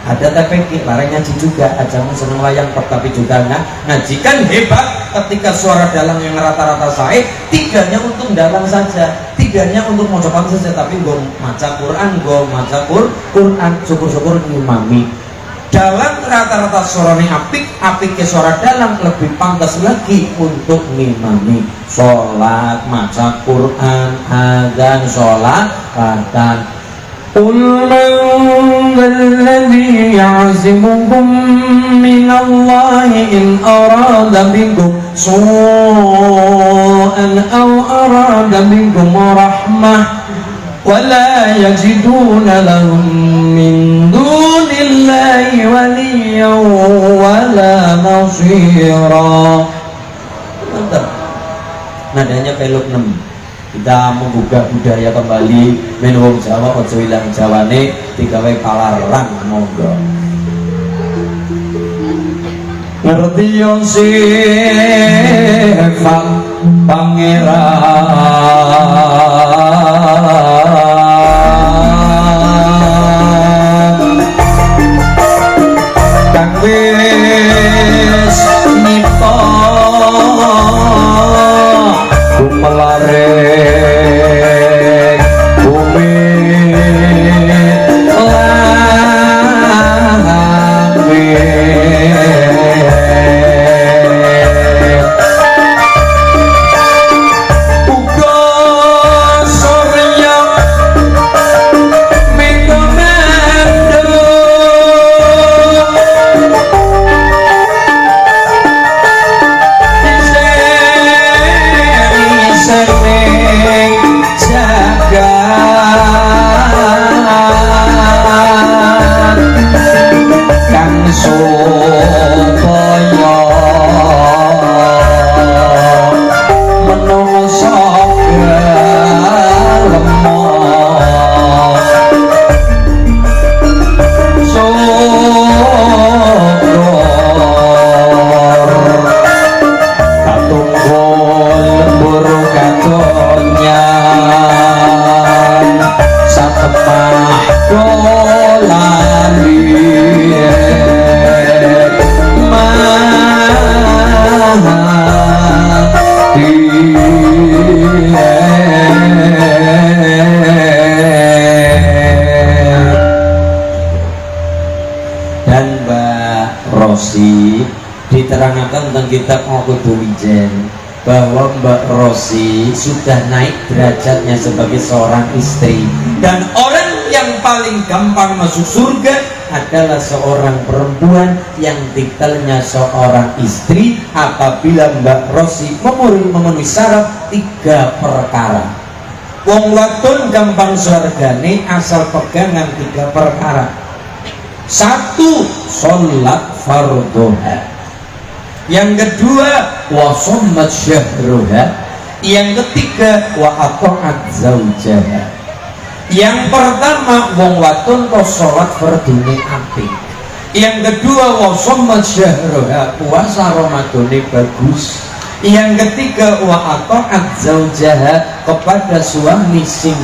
ada TPK, lari ngaji juga, ajamu seneng wayang tapi juga ngaji kan hebat. Ketika suara dalang yang rata-rata saya, tiganya untuk dalang saja, tiganya untuk mojokan saja, tapi gue maca Quran, syukur-syukur ngimami. Dalang rata-rata suaranya apik ke suara dalang lebih pantas lagi untuk ngimami sholat, maca Quran, adzan, sholatan. Qul man dzalladzi ya'zimukum minallahi in arada bikum su'an aw arada bikum rahmah wala yajiduna lahum min dunillahi waliyan wala nasira. Mantap. Nadanya peluk 6. Kita menggugah budaya kembali, men wong Jawa ojo ilang jawane digawe palarang monggo. Ngerti yo sifat pangeran kang wis nyipta gumelareng bumi langit uga Rosi diterangkan tentang kitab Maqudul Wijen bahwa Mbak Rosi sudah naik derajatnya sebagai seorang istri, dan orang yang paling gampang masuk surga adalah seorang perempuan yang titelnya seorang istri apabila Mbak Rosi memenuhi syarat 3 perkara. Wong wadon gampang surgane asal pegangan 3 perkara. 1. Sholat fardhuha. Yang kedua, wa shammat syahruha. Yang ketiga, wa ata'at zaujaha. Yang pertama, wong wadon kok salat fardune apik. Yang kedua, wa shammat syahruha, puasa Ramadane bagus. Yang ketiga, wa ata'at zaujaha, kepada suami sing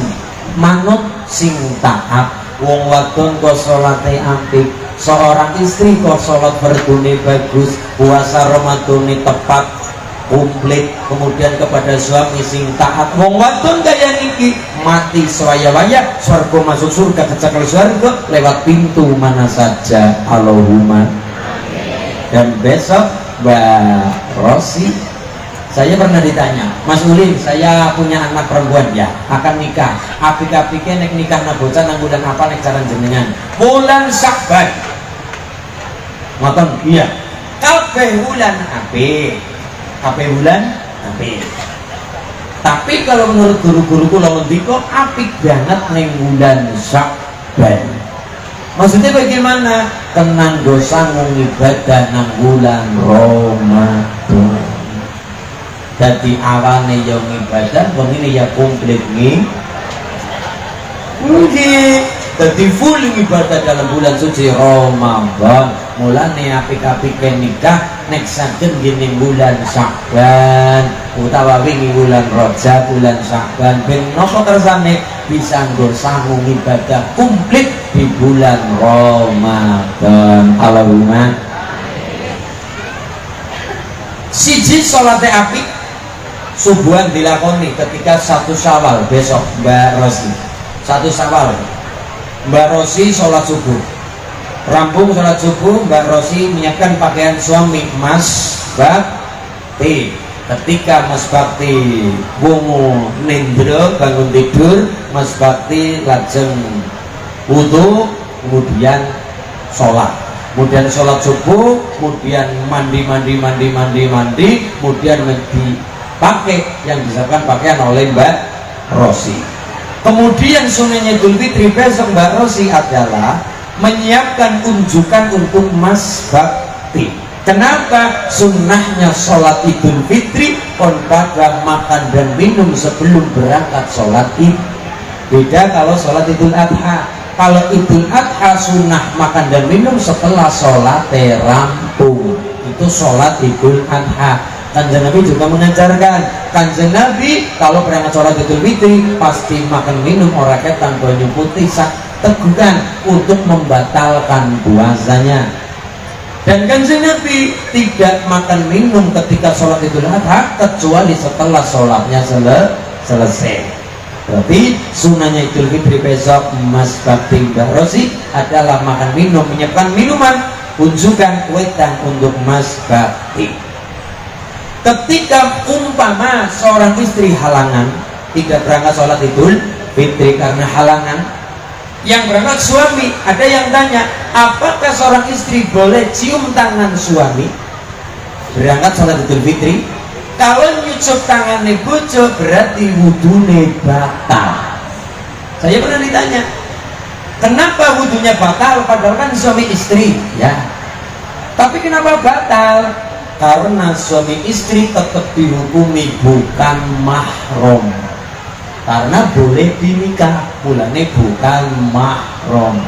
manut sing taat. Wong wadon kok salate apik, seorang istri kok sholat fardune bagus, puasa Ramadane tepat komplit, kemudian kepada suami sing taat. Wong wadon kaya niki mati swaya-waya surga, masuk surga, kecakal surga lewat pintu mana saja. Allahumma. Dan besok Mbak Rosi, saya pernah ditanya, Mas Ulin, saya punya anak perempuan ya, akan nikah. Apik-apiknya nek nikah na bocah nang bulan apa nek jalan jenengan? Bulan Syakban. Ngoten, iya. Kabeh bulan apik. Kabeh bulan apik. Tapi kalau menurut guru-guruku lawan diko apik banget ning bulan Syakban. Maksudnya bagaimana? Tenang dosa ibadah nang bulan Ramadan. Jadi awalnya yang ibadah, begini ya komplit nih. Mungkin jadi full ibadah dalam bulan suci Ramadan. Mulanya apik-apik nikah nek saken gini bulan Syakban utawa wingi bulan Rajab, bulan Syakban ben napa kersane bisa nggo sangu ibadah komplit di bulan Ramadan. Allahumma. Siji salate apik subuhan dilakoni ketika 1 Syawal besok Mbak Rosi. 1 Syawal Mbak Rosi sholat subuh, rampung sholat subuh, Mbak Rosi menyiapkan pakaian suami Mas Bakti. Ketika Mas Bakti wungu nindro bangun tidur, Mas Bakti lajeng wudu, kemudian sholat, kemudian sholat subuh, kemudian mandi, kemudian dipakai yang disiapkan pakaian oleh Mbak Rosi. Kemudian sunnahnya Idul Fitri besok Mbak Rosi adalah menyiapkan unjukan untuk Mas Bakti. Kenapa? Sunnahnya sholat Idul Fitri kon pada makan dan minum sebelum berangkat sholat Id. Beda kalau sholat Idul Adha. Kalau Idul Adha sunnah makan dan minum setelah sholat rampung. Itu sholat Idul Adha. Kanjeng Nabi juga mengajarkan, Kanjeng Nabi kalau berangkat sholat Idul Fitri pasti makan minum ora ketan banyu putih sak tegukan untuk membatalkan puasanya. Dan Kanjeng Nabi tidak makan minum ketika sholat Idul Adha kecuali setelah sholatnya selesai. Berarti sunnahnya Idul Fitri besok Mas Bakti Mbak Rosi adalah makan minum, menyiapkan minuman, unjukan wetan untuk Mas Bakti. Ketika umpama seorang istri halangan tidak berangkat sholat Idul Fitri karena halangan, yang berangkat suami, ada yang tanya, apakah seorang istri boleh cium tangan suami berangkat sholat Idul Fitri? Kalau nyucup tangannya bojo berarti wudune batal. Saya pernah ditanya, kenapa wudunya batal padahal kan suami istri ya, tapi kenapa batal? Karena suami istri tetap dihukumi bukan mahram, karena boleh dinikah, mulane bukan mahram.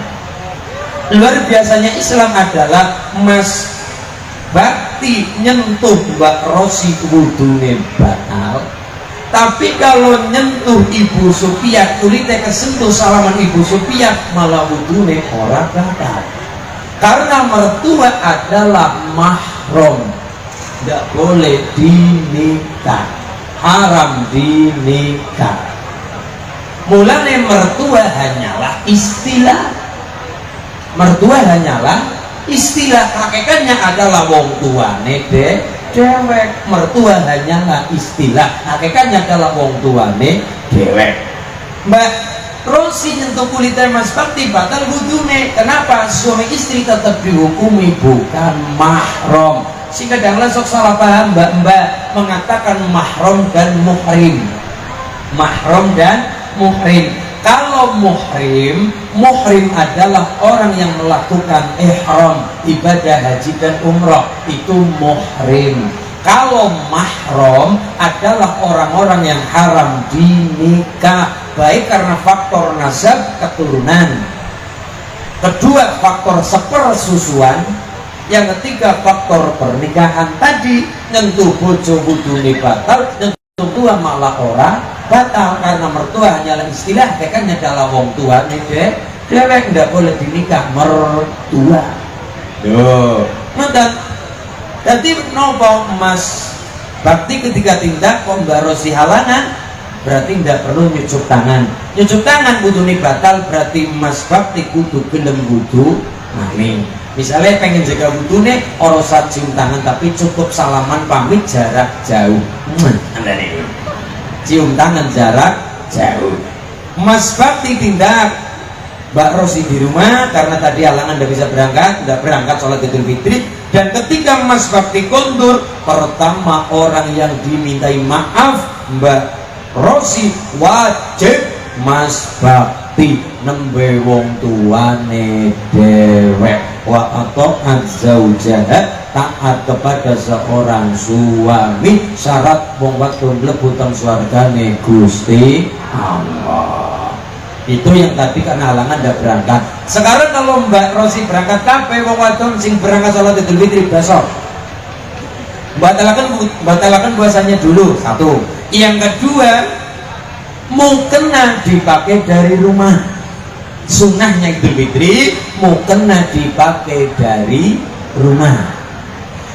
Luar biasanya Islam adalah Mas Bakti nyentuh Mbak Rosi wudune batal, tapi kalau nyentuh Ibu Supiat kulitnya kesentuh salaman Ibu Supiat malah wudune ora batal, karena mertua adalah mahram. Tidak boleh dinikah, haram dinikah. Mulanya mertua hanyalah istilah, mertua hanyalah Istilah hakikatnya adalah wong tuane dewek. Mertua hanyalah istilah, hakikatnya adalah wong tuane dewek. Mbak Rosi nyentuh kulitnya Mas Bakti batal wudune. Kenapa? Suami istri tetap dihukumi bukan mahram. Si kadang-kadang sok salah paham mbak-mbak mengatakan mahram dan muhrim. Mahram dan muhrim. Kalau muhrim adalah orang yang melakukan ihram, ibadah haji dan umrah, itu muhrim. Kalau mahram adalah orang-orang yang haram dinikah, baik karena faktor nasab keturunan, kedua faktor sepersusuan, yang ketiga faktor pernikahan tadi. Nyentuh bojo kudune batal, nyentuh tua malah ora batal, karena mertua hanyalah istilah, kan adalah wong tua nih dewek ndak boleh dinikah mertua. Yo, mantan. Jadi nopo Mas Bakti ketika tindak kok Mbak Rosi halangan, berarti ndak perlu nyucuk tangan. Nyucuk tangan kudune batal, berarti Mas Bakti kudu gelem wudu nanging. Misalnya pengen jaga wudune ora usah cium tangan, tapi cukup salaman pamit jarak jauh. Cium tangan jarak jauh. Mas Bakti tindak Mbak Rosi di rumah karena tadi halangan tidak bisa berangkat, tidak berangkat sholat Idul Fitri. Dan ketika Mas Bakti kondur, pertama orang yang dimintai maaf Mbak Rosi, wajib Mas Bakti nembe wong tuane dewek. Wa ata'at zaujaha, taat kepada seorang suami, syarat wong waktu mlebu teng swargane Gusti Allah. Itu yang tadi karena halangan tidak berangkat. Sekarang kalau Mbak Rosi berangkat kabeh wong wadon sing berangkat sholat Idul Fitri besok, batalkan puasanya dulu, satu. Yang kedua, mukena dipakai dari rumah. Sunnahnya Idul Fitri mukena dipakai dari rumah.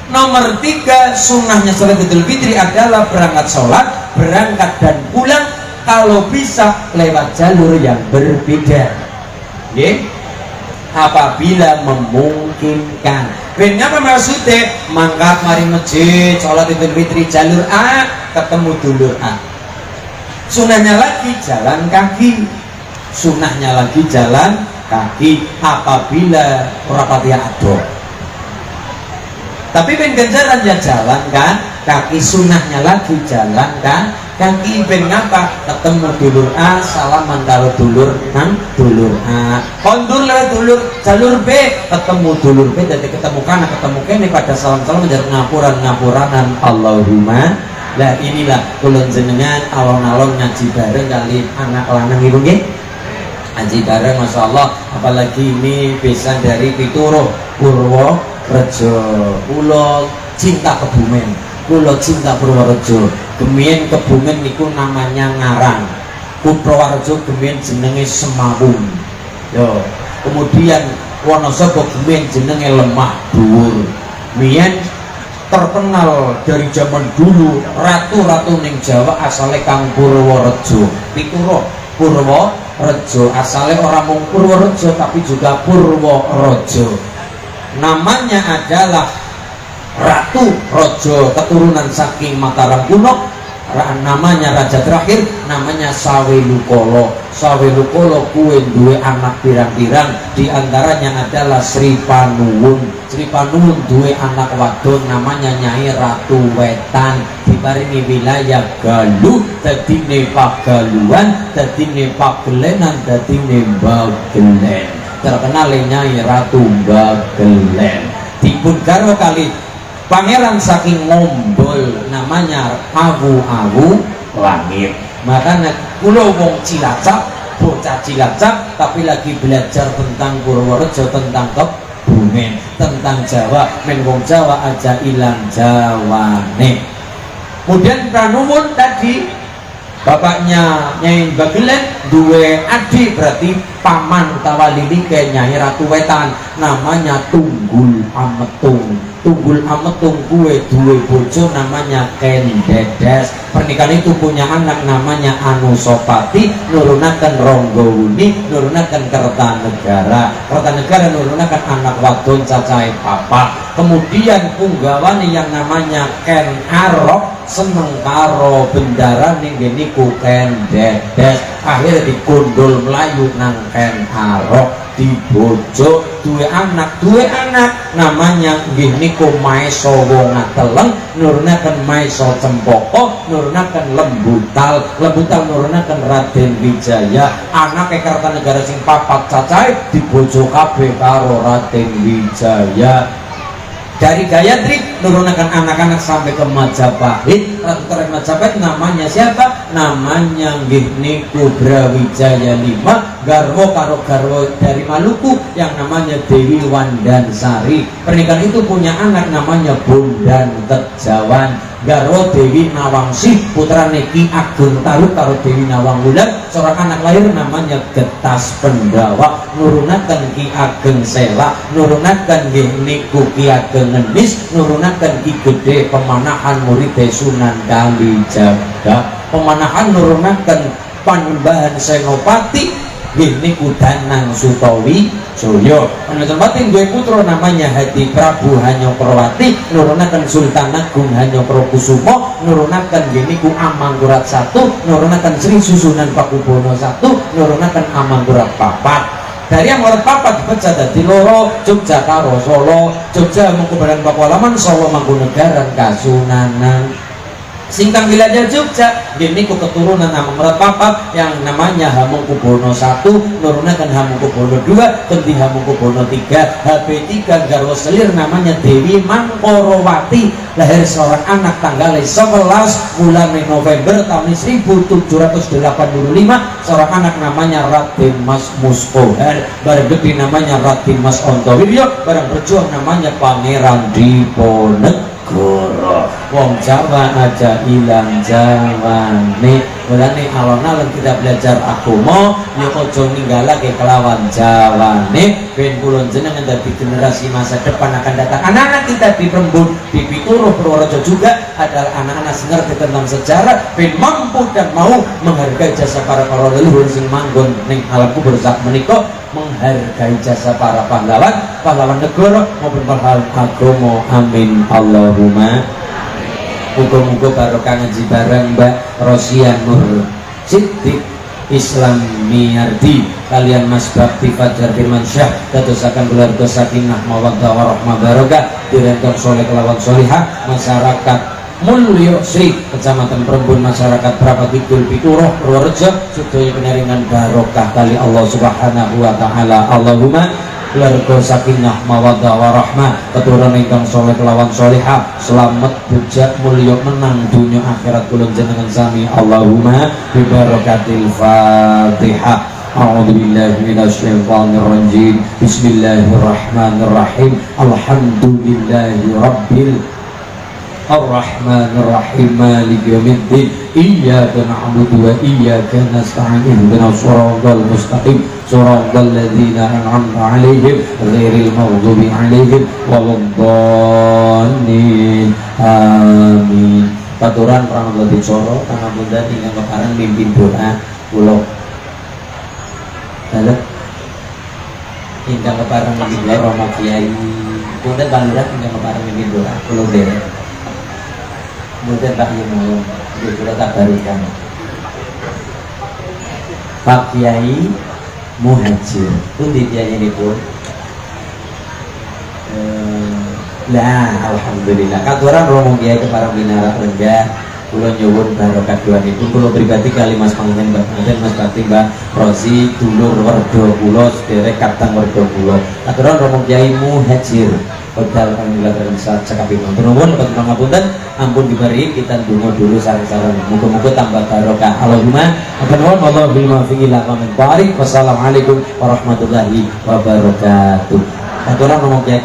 Nomor 3, sunnahnya sholat Idul Fitri adalah berangkat sholat, berangkat dan pulang, kalau bisa lewat jalur yang berbeda. Oke? Apabila memungkinkan. Ben apa maksudnya? Mangkat mari masjid sholat Idul Fitri jalur A, ketemu dulur A. Sunnahnya lagi jalan kaki. Sunnahnya lagi jalan kaki apabila rapati ado. Tapi ben ganjaran ya jalan kan kaki, sunnahnya lagi jalan kan kaki. Ben ngapa? Ketemu dulur A, salaman karo dulur nang dulur A, kondur lewat dulur jalur B, ketemu dulur B, jadi ketemu kana ketemu kene pada salam-salam menjadi ngapuranan Allahumma. Lah inilah kulon jenengan alon-alon ngaji bareng kali anak lanang ibu nggih. Ngaji bareng Masya Allah, apalagi ini besan dari Pituro Purworejo. Pulau cinta Kebumen, pulau cinta Purworejo. Gemien Kebumen niku namanya Ngarang, Purworejo gemien jenenge Semawung. Yo, kemudian Wonosobo gemien jenenge Lemah Dhuwur. Mien terkenal dari zaman dulu, ratu-ratu ning Jawa asale kang Purworejo. Pituro Purworejo asalnya orang mung Purworejo tapi juga Purworejo. Namanya adalah Ratu Rojo, keturunan saking Mataram kuno. Namanya raja terakhir namanya Sawelukolo. Sawelukolo kuwi duwe anak pirang-pirang, diantaranya adalah Sri Panuwun. Sri Panuwun duwe anak wadon namanya Nyai Ratu Wetan, diparingi wilayah Galuh, dadine Pagaluan, dadine Pagelenan, dadine Bagelen. Terkenal Nyai Ratu Bagelen. Dipun garwa kali pangeran saking Ngombol namanya Awu-Awu Langit. Makanya kula wong Cilacap, bocah Cilacap tapi lagi belajar tentang Purworejo, tentang Kebumen, tentang Jawa. Men wong Jawa aja ilang Jawane. Kemudian Pranuwun tadi bapaknya Nyai Bagelen duwe adik, berarti paman utawa lilike Nyai Ratu Wetan namanya Tunggul Ametung. tunggul ametung kue duwe bojo namanya Ken Dedes. Pernikahan itu punya anak namanya Anusapati, nurunaken Ronggowuni, nurunaken Kertanegara. Kertanegara nurunaken anak wadon cacahe papat. Kemudian punggawani yang namanya Ken Arok seneng karo bendara ning niku Ken Dedes. Akhirnya dikundul melayu nang Ken Arok, dibojo duwe anak namanya nggih niku Maesa Wongateleng, nurunaken Maesa Cempaka, nurunaken Lembutal nurunaken Raden Wijaya. Anake Kertanegara sing papat cacahe dibojo kabeh karo Raden Wijaya. Dari Gayatri nurunakan anak-anak sampai ke Majapahit. Ratu Keren Majapahit namanya siapa? Namanya nggih niku Brawijaya V, garwo karo garwo dari Maluku yang namanya Dewi Wandansari. Pernikahan itu punya anak namanya Bondan Tejawan, garwo Dewi Nawangsi, putra Ki Ageng Taruk karo Dewi Nawangwulan. Seorang anak lahir namanya Getas Pendawa, nurunaken Ki Ageng Sela, nurunaken nggih niku Ki Ageng Ngenis, nurunaken Ki Gede Pemanahan murid Sunan Kalijaga. Pemanahan nurunaken Panembahan Senopati nggih niku Danang Sutawi Joyo. Panjenengan duwe putra namanya Hadi Prabu Hanyokrawati, nurunaken Sultan Agung Hanyokrokusumo, nurunaken nggih niku Amangkurat I, nurunaken Sri Susunan Pakubono I, nurunaken Amangkurat IV. Dari yang orang papat dipecah dari loro, Jogja karo Solo, Jogja Mangkubaran Pakualaman, Solo Mangkunegaran Kasunanan. Singkang wilayah Jogja ini keturunan Amangkurat papat yang namanya Hamengkubuwono I, nurunaken Hamengkubuwono II, ganti Hamengkubuwono III. HP3 garwa selir namanya Dewi Mangkorowati, lahir seorang anak tanggal 11 bulan November tahun 1785. Seorang anak namanya Raden Mas Muskohar, bareng gede namanya Raden Mas Ontowiryo, bareng berjuang namanya Pangeran Diponegoro. Wong Jawa aja ilang Jawane, mulane alon-alon kita belajar agama ya aja ninggalake kelawan Jawane ben kula jenengan dadi generasi masa depan akan datang. Anak-anak kita di Rembun, di Pituruh, Purworejo juga adalah anak-anak sing ngerti tentang sejarah, ben mampu dan mau menghargai jasa para leluhur sing manggon ning alam kubur sak menika, menghargai jasa para pahlawan negara maupun pahlawan agama. Amin Allahumma. Muga-muga barokah ngaji bareng Mbak Rosia Nur Siddiq Islamiyardi kalian Mas Bakti Fajar Firmansyah dadosaken keluarga sakinah mawaddah warahmah barokah, direndong soleh kelawan solihah, masyarakat Mulyo Sri Kecamatan Perembun, masyarakat Prapa Kidul Pituruh Purworejo sedaya pinaringan barokah kali Allah Subhanahu wa taala. Allahumma keluarga sakinah mawaddah warahmah, keturunan ingkang soleh kelawan solihah, selamat bujak mulya menang dunia akhirat kula jenengan sami. Allahumma bi barakatil Fatihah. A'udzu billahi minasyaitonir rajim. Bismillahirrahmanirrahim. Alhamdulillahi rabbil Ar-Rahmanir Rahim, Maliki Yaumiddin. Iyyaka na'budu wa iyyaka nasta'in. Ihdinas shiratal mustaqim, shiratal ladzina an'amta 'alaihim ghairil maghdubi 'alaihim waladdallin. Amin. Paturan pramila dicara pangapunten ingkang kepareng mimpin doa kula. Dalem ingkang kepareng mimpin doa Romo Kiai punten Balurah ingkang kepareng mimpin doa kula derek. Kemudian Pak Yunus sudah tabarukan Pak Kiai Muhajir pundi Kiai ini pun lah alhamdulillah katuran Romo Kiai keparang binara rendah kula nyuwun barokah doanipun. Kula pribadi kali Mas Pangeran Mbak Manten, Mas Bakti Mbak Rosi, dulur werda kula sederek katang werda kula katuran Romo Kiai Muhajir Hotel Panggilan Terdesak Cakapinong. Nuwun pangapunten, ampun diberi kita ndonga dulu sareng-sareng. Muga-muga tambah barokah. Allahumma nuwun wallahu bil muwaffiq ila aqwamit thoriq. Wassalamualaikum warahmatullahi wabarakatuh. Aturan ngomong kiai